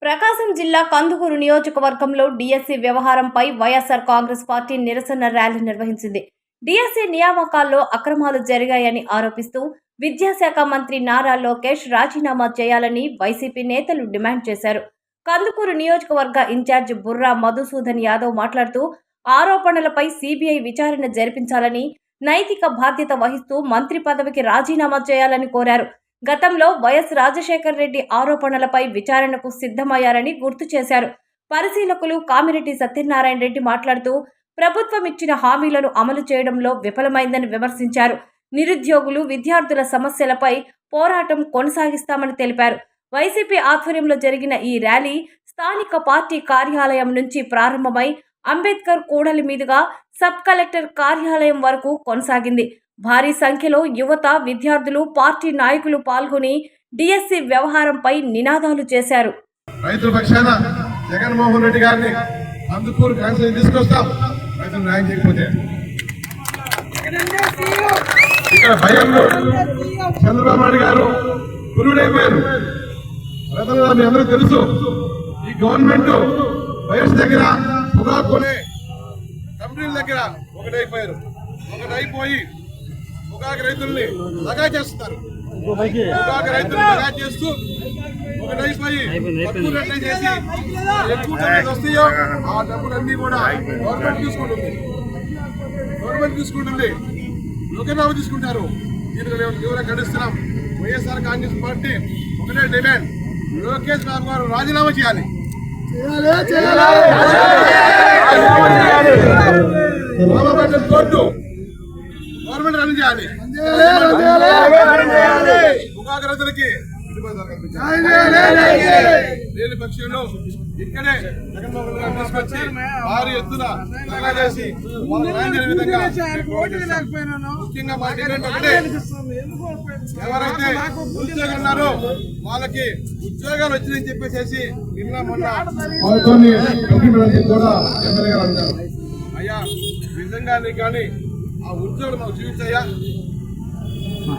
ప్రకాశం జిల్లా కందుకూరు నియోజకవర్గంలో డిఎస్సి వ్యవహారంపై వైఎస్ఆర్ కాంగ్రెస్ పార్టీ నిరసన ర్యాలీ నిర్వహించింది. డిఎస్సి నియామకాల్లో అక్రమాలు జరిగాయని ఆరోపిస్తూ విద్యాశాఖ మంత్రి నారా లోకేష్ రాజీనామా చేయాలని వైసీపీ నేతలు డిమాండ్ చేశారు. కందుకూరు నియోజకవర్గ ఇన్ఛార్జ్ బుర్రా మధుసూదన్ యాదవ్ మాట్లాడుతూ ఆరోపణలపై సిబిఐ విచారణ జరిపించాలని, నైతిక బాధ్యత వహిస్తూ మంత్రి పదవికి రాజీనామా చేయాలని కోరారు. గతంలో వైఎస్ రాజశేఖర్ రెడ్డి ఆరోపణలపై విచారణకు సిద్ధమయ్యారని గుర్తు చేశారు. పరిశీలకులు కామిరెడ్డి సత్యనారాయణ రెడ్డి మాట్లాడుతూ ప్రభుత్వం ఇచ్చిన హామీలను అమలు చేయడంలో విఫలమైందని విమర్శించారు. నిరుద్యోగులు, విద్యార్థుల సమస్యలపై పోరాటం కొనసాగిస్తామని తెలిపారు. వైసీపీ ఆధ్వర్యంలో జరిగిన ఈ ర్యాలీ స్థానిక పార్టీ కార్యాలయం నుంచి ప్రారంభమై అంబేద్కర్ కూడలి మీదుగా సబ్ కలెక్టర్ కార్యాలయం వరకు కొనసాగింది. భారీ సంఖ్యలో యువత, విద్యార్థులు, పార్టీ నాయకులు పాల్గొని డిఎస్సి వ్యవహారంపై నినాదాలు చేశారు. రైతుల పక్షాన జగన్మోహన్ రెడ్డి గారిని కందుకూరు కాన్స్టిట్యూన్సీ తీసుకొస్తాం. రైతులు న్యాయం చేయకపోతే ఇక్కడ భయంలో చంద్రబాబు నాయుడు గారు గురుడైపోయారు. రైతులు మీ అందరూ తెలుసు, ఈ గవర్నమెంట్ వైఎస్ దగ్గర పొగాకు కొనే కంపెనీల దగ్గర ఒకటైపోయి పొగాకు రైతుల్ని దగా చేస్తున్నారు. పొగాకు రైతులు దగా చేస్తూ ఒకటైపోయి తక్కువ రేట్లు చేసి ఎక్కువ డబ్బులు వస్తాయో ఆ డబ్బులన్నీ కూడా గవర్నమెంట్ తీసుకుంటుంది. లోకేబాబు తీసుకుంటారు. దీనికి తీవ్రంగా ఖండిస్తున్నాం. వైఎస్ఆర్ కాంగ్రెస్ పార్టీ ఒకటే డిమాండ్, లోకేష్ బాబు గారు రాజీనామా చేయాలి. కోర్టు గవర్నమెంట్ రన్ చేయాలి. పొగాకు రైతులకి లేని పక్షంలో ఇక్కడే జగన్మోహన్ గారు తీసుకొచ్చి భారీ ఎత్తున దగా చేసి విధంగా ముఖ్యంగా మా డిమాండ్ ఒకటే, ఎవరైతే ఉద్యోగాలు ఉన్నారో వాళ్ళకి ఉద్యోగాలు వచ్చిందని చెప్పేసి నిన్న మొన్న కూడా ఎమ్మెల్యే గారు అంటారు. అయ్యా నిజంగా కానీ ఆ ఉద్యోగులు మాకు చూపించాయా?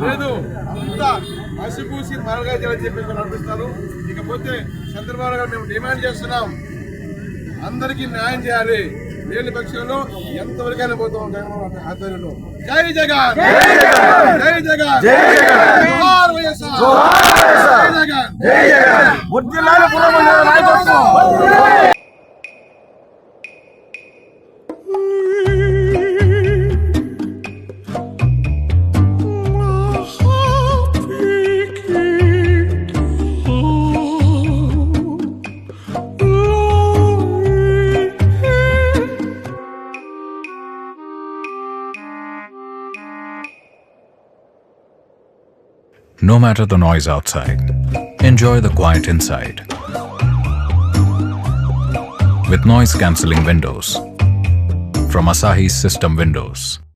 లేదు, అంతా మసిపూసి మరగా చేయాలని చెప్పి నడిపిస్తారు. ఇకపోతే చంద్రబాబు గారు మేము డిమాండ్ చేస్తున్నాం, అందరికీ న్యాయం చేయాలి. లేని పక్షంలో ఎంతవరకైనా పోతాం జగన్మోహన్ ఆధ్వర్యంలో. జై జగన్, జై జగన్, జోహార్ వైఎస్ఆర్, జై Jagan. No matter the noise outside, enjoy the quiet inside. With noise-cancelling windows from Asahi System Windows.